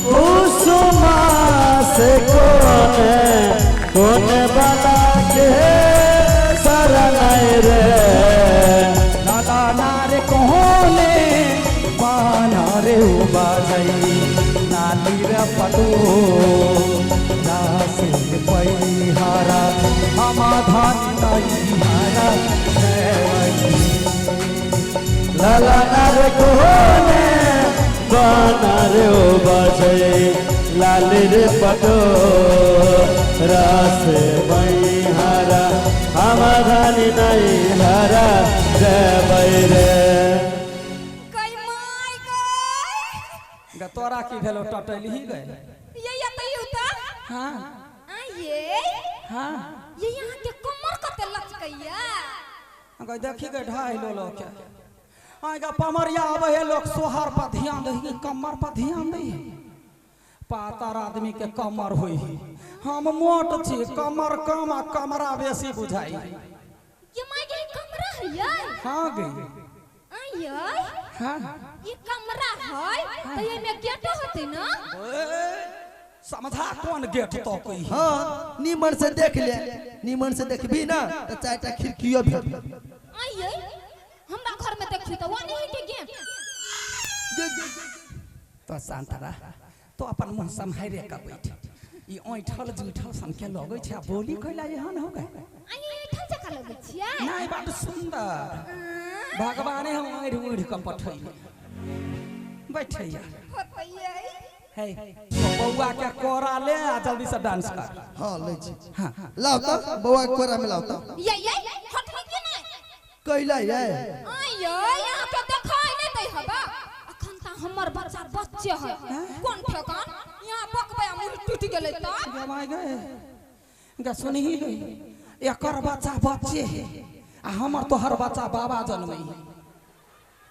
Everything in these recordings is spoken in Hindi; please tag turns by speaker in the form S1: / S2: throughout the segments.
S1: कुसुमा से कौन बना के शरणाई रे
S2: लाला नारे कोने बाना रे बाजई नाली रे पटो दास पैहारा समाधान नहीं हारा
S1: लाला नारे कोने बाना रे बाजई लाली रे पटो रास पैहारा समाधान नहीं हारा जय रे
S2: तोरा की भेलो टटल ही गए
S3: ये तैयो त
S2: हां
S3: ये
S2: हां
S3: ये यहाँ के कमर कते लचकैया
S2: अगर देखी गए ढाई लो के आगा पमरिया आवे है लोग सोहर पर ध्यान दे कमर पर ध्यान दे पातर आदमी के कमर होई हम मोट छी कमर कम आ कमरा बेसी बुझाई
S3: ये माय के कमरा है यार
S2: हां गई
S3: आयो
S2: हां
S3: ये कमरा है तो ये में गेट होते ना
S2: समझा कौन गेट तो कोई
S4: हां नीमन से देख ले नीमन से देखबी ना तो चारटा खिड़कियों भी
S3: आइए हमरा घर में देखी तो वो नहीं के गेट
S2: तो शांतरा तो अपन मुंह संहारे का बैठ ई ओठल जुठल सन के लगै छै बोली कइला एहन हो गए
S3: आई ठल जका लगै छियै
S2: नहीं बात सुंदर भगवाने हम ओढ़ ओढ़ के पठैले बैठैया
S3: होतैयै
S2: हे तो बौआ के कोरा ले आ जल्दी से डांस कर
S4: हां ले छी हां लाओ तो बौआ के कोरा में लाओ तो
S3: ये हटनी के नहीं
S4: कइला ये
S3: आइयो यहाँ पे देखाई नहीं दे हबा अखन त हमर बच्चे है कोन ठेकान यहाँ पकबे मुर टूट गेलै त
S2: जमाई गए गा सुनी गई एकर बच्चा बच्चे है आ हमर तोहर बच्चा बाबा जन्मई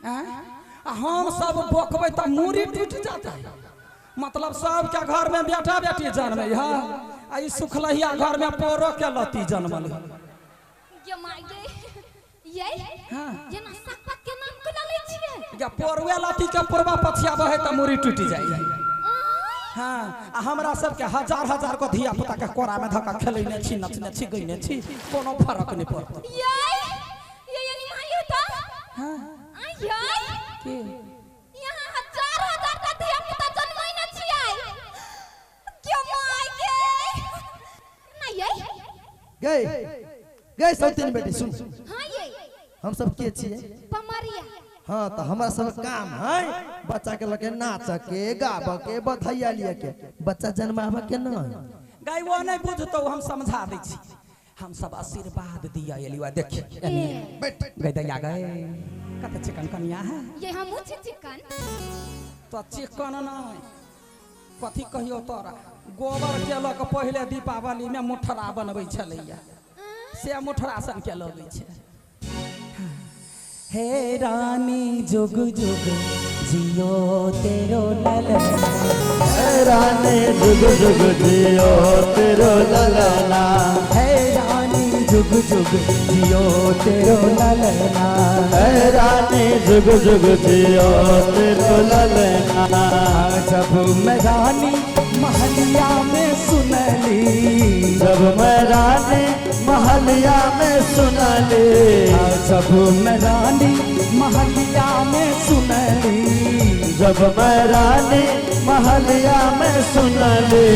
S2: हैं आ हम सब बोकबै त मूरी टूट जाता है मतलब सब के घर में बेटा बेटी जन्मे है आ ई सुखलहिया घर में पोरो के लती जन्मल
S3: ये माय ये
S2: हां
S3: ये ना सकपत के नाम के ले छिए
S2: या पोरवे लती के पोरवा पछिया बहे त मूरी टूट जाई हां आ हमरा सब के हजार हजार को धिया पुता के कोरा में धक्का खेलैने छी नचने छी गइने छी कोनो फरक नहीं पड़त
S3: ये यानी माय त
S2: हां
S3: आइयो
S2: के
S3: यहाँ हजार हजार का धिया पुता जन्मई न छिए क्यों माय के ना
S4: गए गए सब तीन बेटी सुन
S3: हां ये
S4: हम सब के छिए
S3: पमरिया
S4: हां तो हमारा सब काम है बच्चा के लगे नाच के गाब के बधैया लिए के बच्चा जन्मावे के न
S2: गाय वो नहीं बुझतो हम समझा दै छी हम सब आशीर्वाद दिया एलिवा देख
S4: बैठ
S2: गई दैया गए कत चिकन कनिया है
S3: ये हम चिकन
S2: तो चिकन नहीं कथी कहियो तोरा गोबर के लक पहले दीपावली में मुठरा बनबै छलैया से मुठरा सन के लगै छै हे रानी जुग जुग जियो तेरो ललना
S1: हे रानी जुग जुग जियो तेरो ललना
S2: हे रानी जुग जुग जियो तेरो ललना
S1: हे रानी जुग जुग जियो तेरो ललना
S2: जब मैं रानी महलिया में सुनली
S1: जब मैं रानी महलिया में सुनली
S2: जब मैं रानी महलिया में सुनली
S1: जब मैं रानी महलिया में सुनली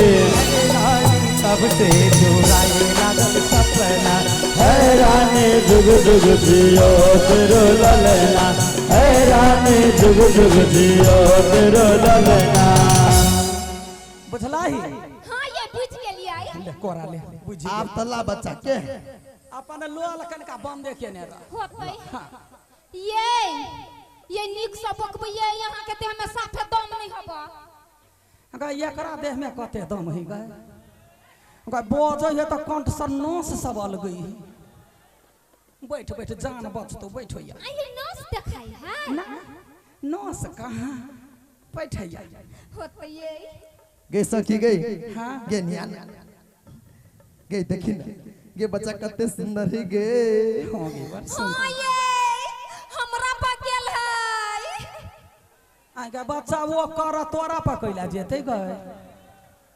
S2: तब से चुराए लागल सपना
S1: हे रानी जुग जुग जियो तेरो ललना हे रानी जुग जुग जियो तेरो ललना
S2: बुझला ही
S3: हां ये बुझ गेलियै
S2: ले कोरा ले बुझ
S4: आप तल्ला बच्चा के
S2: अपन लोल कनका बंदे केने रह
S3: होतै ये निक से बकबैया यहाँ के देह में साफे दम नहीं हबा
S2: अगर एकरा देह में कते दम है गए अगर बोझ है तो कंठ से नस सब अलगई बैठ बैठ जान बचतो बैठैया
S3: आइए नस देखाई है
S2: ना नस कहाँ बैठैया
S3: होतै
S4: गई सखी गई
S2: हाँ
S4: गे नियान गई देखी ना गे बच्चा कते सुंदर है गे
S2: हो गई बात सुन
S3: हां ये हमरा बगल है
S2: आगे बच्चा वो कर तोरा पकैला जेते गए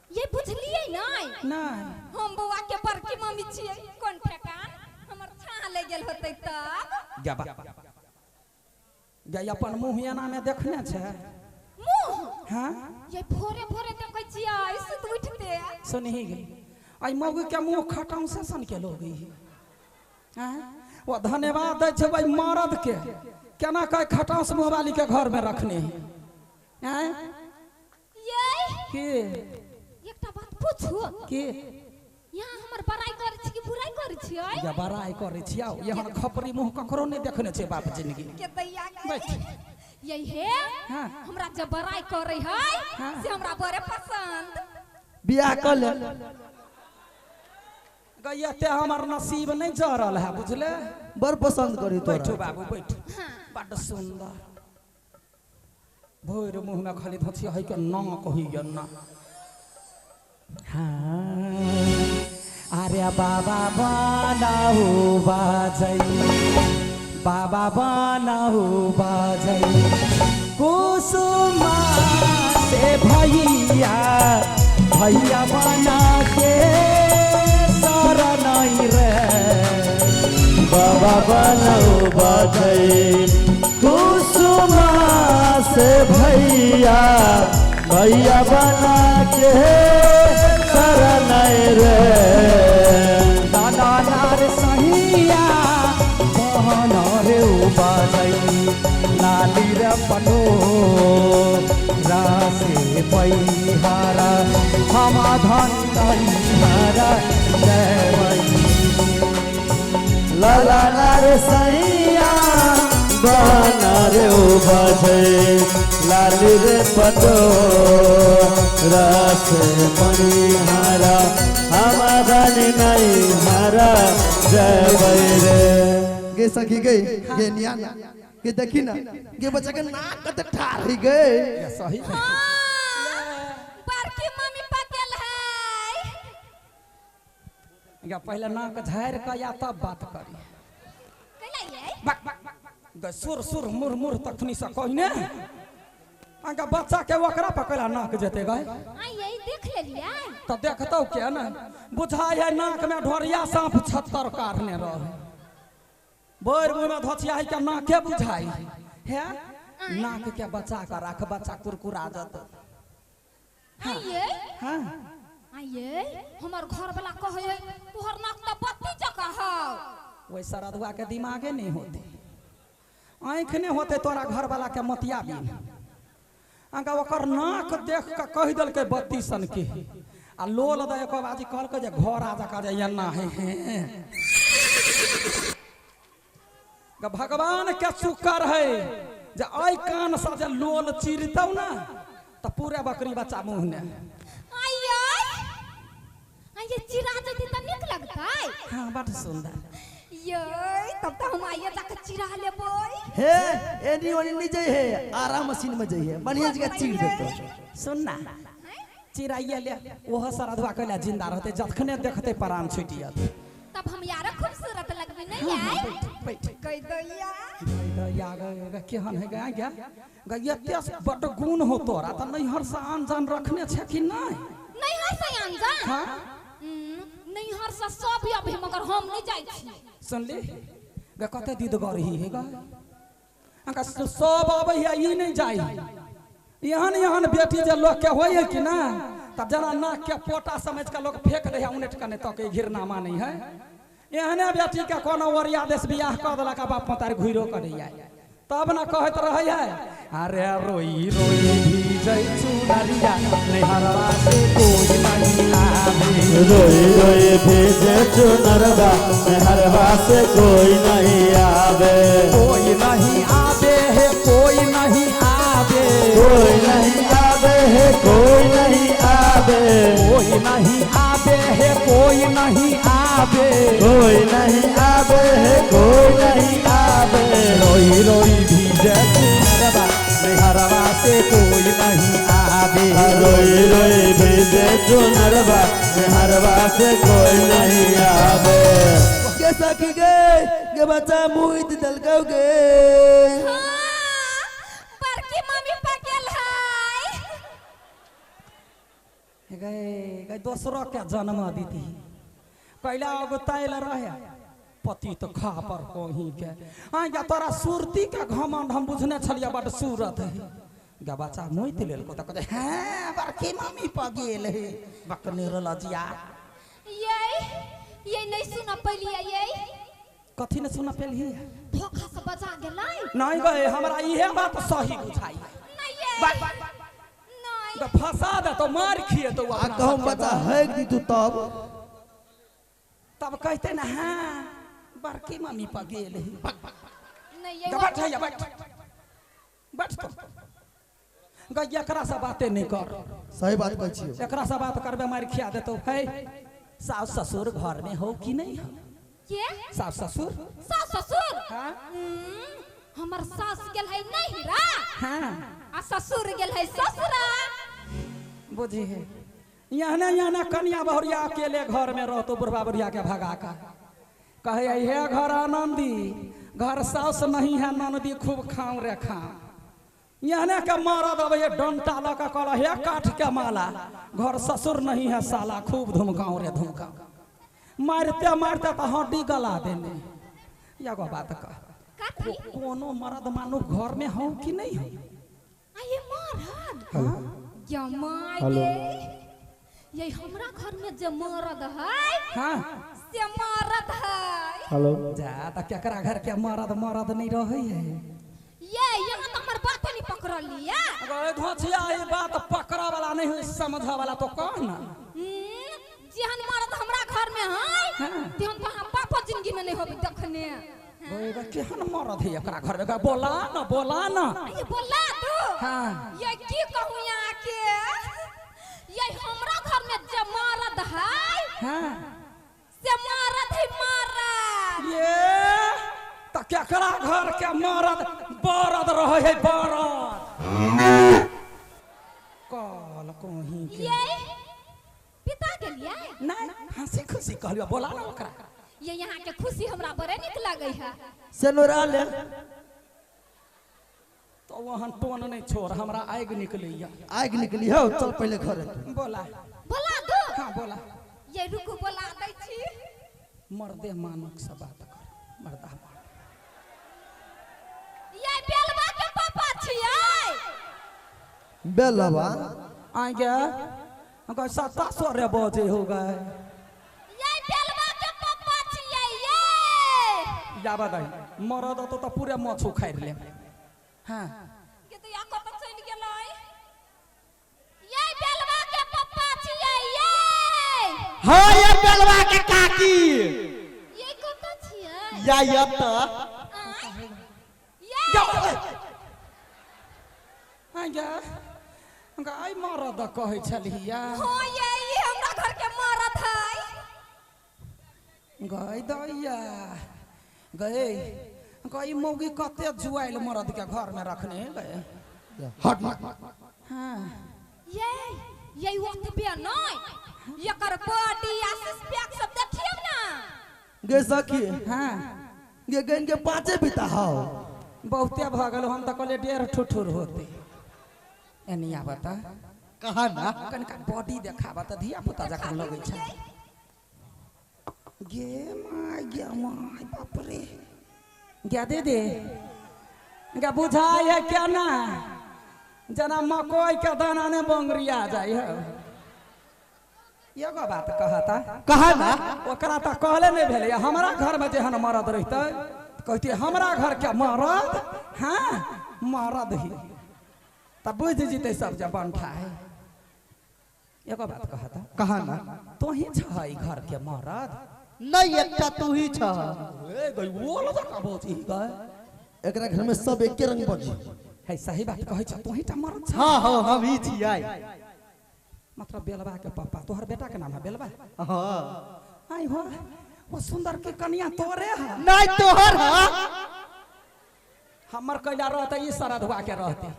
S3: ये बुझलिए नहीं
S2: नहीं
S3: हम बउआ के बड़की मम्मी छिए कोन ठेकान हमर छाह ले गेल होतै तब
S2: जा गई अपन मुँह एना में देखने छे
S3: मुंह
S2: हाँ
S3: ये भोरे भोरे देखै छियै सुत उठते
S2: सुनही गई आई मौगी के मुँह खटाऊ से सन के लोग हाँ वो धन्यवाद दे छे भाई मर्द के केना कह खटाऊ से मुँह वाली के घर में रखने हैं
S3: ये
S2: के
S3: एकटा बात पूछू
S2: के
S3: यहाँ हमर बड़ाई करै छी कि बुराई करै छियै
S2: या बड़ाई करे छिया यहाँ खपरी मुँह ककरो नहीं देखने छे बाप जिंदगी
S3: के दैया
S2: बैठ
S3: यही है
S2: हाँ
S3: हमरा जब बड़ाई करे है
S2: हाँ।
S3: से हमरा बड़े पसंद
S4: बियाह कर ले
S2: गैया ते हमार नसीब नहीं जरल है बुझले
S4: बड़ पसंद करी
S2: बैठो
S4: तोरा
S2: बाबू बैठ बड़ सुंदर भोर मुँह में खाली धोती है के ना कही ना हाँ अरे बाबा बनाऊ बाजई बाबा बनाऊ बाजई कुसुमा से भैया भैया बना के शरणई रे
S1: बाबा बनाओ बाजई कुसुमा से भैया भैया बना के शरण रे
S2: दादा नार सहिया बहन रे बाजई नाली रे पनो रासे पैहारा हम धन हारा जय
S1: लाला नार सैया बना रे बाजई लाली रे पटो रस मणिहारा हमारा नहीं हारा जय रे
S4: गे सखी गई गे नियाना गे देखी ना गे बच्चा के नाक कते ठाड़ ही गए
S2: सही
S3: बड़की मम्मी पकेल है
S2: या पहले नाक झाड़ के या तब बात करी
S3: कैला ये
S2: सुर सुर मुर मुर तखनी से कहने आगे बच्चा के ओकरा पकड़ा नाक जेते गए
S3: आई यही देख लेलिए
S2: तो देखतो के ना बुझाई है नाक में ढोरिया सांप 76 काटने रहे बोर मुंह में धोतिया है के नाके बुझाई है नाक के बचा कर रख बच्चा कुरकुरा जत
S3: आइए
S2: हां
S3: आइए हमर घर वाला कहे तोहर नाक त बत्ती जका हो
S2: वही सरदुआ के दिमागे नहीं होते आँख नहीं होते तोरा घर वाला के मतिया भी आगे ओकर नाक देख के कह दिल के बत्ती सन के आ लोल दे एक बाजी कहल के जे घर आ जका जे एना है भगवान के शुक्र है जे आई कान से जे लोल चिरतौ ना तो पूरे बकरी बच्चा मुंह ने
S3: आइए आइए चिरा जति त निक लगतै
S2: हाँ बड़ सुंदर
S3: ये तब तो हम आइए जाके चिरा लेबै
S4: हे एनी ओनी नहीं जाई है आराम मशीन में जाई है बढ़िया जगह चीर देतो
S2: सुन ना चिराइए ले ओह सरदुआ कहला जिंदा रहते जखने देखते प्राण छुटिया
S3: तब हम यार खूबसूरत लगबे नहीं है
S2: बैठ
S3: कह दैया
S2: या केहन है गया गया तेज बड़ गुण हो तोरा त नहीं हर से आन जान रखने छे कि नहीं
S3: नहीं हर से अनजान
S2: हां
S3: नहीं हर से सब अभी मगर हम नहीं जाई छी
S2: सुन ले ग कते दीद गरही है ग अंका सब आबै है ई नहीं जाई यहन बेटी जे लोग के होय कि ना तब जना नाक के पोटा समझ के लोग फेंक दे है उनेट कने तक घिरना मानै है एहने बेटी के कोनो ओरिया देश बियाह क देलक बाप मतार घुइरो करैया तब ना कहत रहै है अरे रोई रोई भीजै चुनरिया नैहरवा से कोई नहीं आवे
S1: रोई रोई भेजे चुनरवा नहरवा से कोई नहीं आवे
S2: कोई नहीं आवे है कोई नहीं आवे
S1: कोई नहीं आवे है कोई नहीं आवे
S2: कोई नहीं आवे है कोई नहीं आवे
S1: कोई नहीं आवे है कोई नहीं आवे
S2: रोई रोई भीजे चुनरवा नैहरवा से कोई नहीं आवे
S1: रोई रोई भेजे चुनरवा नहरवा से कोई नहीं आवे
S4: के सखी गए के बच्चा मुई दलकाओ गे
S3: बड़की मम्मी पकेल
S2: गए दूसरों के जन्म दीदी कैला अगुताइल रहे पति तो खा पर कहीं के या तोरा सुरती के घमंड हम बुझने छलिया बड़ सूरत है गा बच्चा मोइत लेल को त कहते हां बड़की मम्मी प गेल है बकने रलजिया
S3: ये नहीं सुना पलिया ये
S2: कथी ने सुना पहली
S3: धोखा से बचा गेलै
S2: नहीं गए हमरा इहे बात सही बुझाई
S3: नहीं ये नहीं
S2: तो फंसा दे तो मार खिए तो
S4: आ कहूं बच्चा है दी तू
S2: तब कहते ना हां बड़की मम्मी प गेल है
S3: नहीं ये
S2: बैठ जा बैठ तो गई एकरा से बातें नहीं कर
S4: सही बात कहै छियै
S2: एकरा से बात करबे मार खिया दे तो है सास ससुर घर में हो कि नहीं हो
S3: के
S2: सास ससुर
S3: हां हमर सास गेल है नहीं रा
S2: हां
S3: आ ससुर गेल है ससुरा
S2: बुझी है यहाँ कन्या बहुरिया अकेले घर में रहो तो बुढ़वा बुढ़िया के भगा का कहे हे घर आनंदी घर सास नहीं है नंदी खूब खाऊं रे खाऊं यहाँ के मरद अब ये डंटा लगा कल हे काठ के माला घर ससुर नहीं है साला खूब धुमकाऊं रे धुमकाऊं मारते मारते तो हड्डी गला देने एगो बात कह कोनो मर्द मानो घर में हो कि नहीं हो
S3: ये मरद जमाई ये हमरा घर में जे मरद है
S2: हां
S3: से मरद है
S2: हेलो जा त केकरा घर के मरद नहीं रहे है
S3: ये यहाँ तो हमार बात नहीं पकड़ लिया
S2: अरे धोछिया ये बात पकड़ा वाला नहीं है समझा वाला तो कौन ना
S3: जेहन मरद हमरा घर में है तेहन तो हम पापा जिंदगी में नहीं होबे देखने
S2: ओएगा केहन मरद है एकरा घर में बोला ना
S3: ये बोला तू
S2: हां
S3: ये की कहूं यहाँ के ये हमरा घर में जे मरद है
S2: हां
S3: से मरद है मरद
S2: ये त केकरा घर के मरद बरद रहे है बरद कल कोही के
S3: ये पिता के लिए
S2: नहीं हंसी खुशी कहलियो बोला ना ओकरा
S3: ये यहाँ के खुशी हमरा बड़े निक लगे है
S4: सेनुरा ले
S2: तो वहन टोन नहीं छोड़ हमरा आग निकलैया
S4: आग निकली हो चल पहले घर
S2: बोला
S3: दो
S2: हां बोला
S3: ये रुको बोला दै छी
S2: मर्दे मानुक से बात कर मर्दा
S3: ये बेलवा के पापा छियै
S4: बेलवा
S2: आ गया अगर 700 रे बजे हो गए
S3: ये बेलवा के पापा छियै ये
S2: जाबा दही मरद तो पूरे मछू खाइ ले हां
S3: के तो या कत चल गेलै ये बेलवा के पापा छियै ये
S4: हां ये बेलवा के काकी
S3: ये कत छियै
S4: या त
S2: आ गया गाय मरद कहै छलिया
S3: हां ये हमरा घर के मरद है
S2: गई दैया गए गई मौगी कते जुआइल मरद के घर में रखने गए
S4: हट
S2: हां
S3: ये ओतबे नहीं एकर बॉडी आ सिक्स पैक सब देखियो ना
S4: गे सखी
S2: हां
S4: गे गन के पांचे बिता हो
S2: बहुते भगल हम त कहले 1.5 ठुठुर होते एनिया बता
S4: कहा ना
S2: कनका बॉडी देखाबा त धिया पुता जका लगै छै गे माय बाप रे गे दे गे बुझाय है क्या ना जना मकोई के दाना ने बंगरिया जाय है एगो बात कहता
S4: कहा ना
S2: ओकरा त कहले नहीं भेले हमरा घर में जेहन मरद रहते कहती हमरा घर के मरद हाँ मरद ही तब बुझ जीते सब जब बंठा है एगो बात कहता
S4: कहा ना
S2: तो ही छई घर के मरद
S4: नहीं एकटा तू ही छ
S2: ए गई वो लगा का बोची गए
S4: एकरा घर में सब एके रंग बजी
S2: है सही बात कहै छ तो ही त मरद छ
S4: हां हां हम ही छियै
S2: मतलब बेलवा के पापा तोहर बेटा के नाम है बेलवा
S4: हां
S2: आई हो वो सुंदर के कन्या तोरे है
S4: नहीं तोहर हां
S2: हमर कैला रहते ई सरधवा के रहते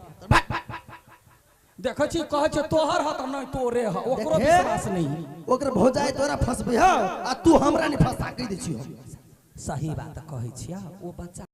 S2: देखै छी कहै छ तोहर ह त नहीं तोरे ह ओकरो विश्वास नहीं
S4: ओकर भौजाई तोरा फसबे हो आ तू हमरा नहीं फंसा के दै छी
S2: सही बात कहै छिया ओ बच्चा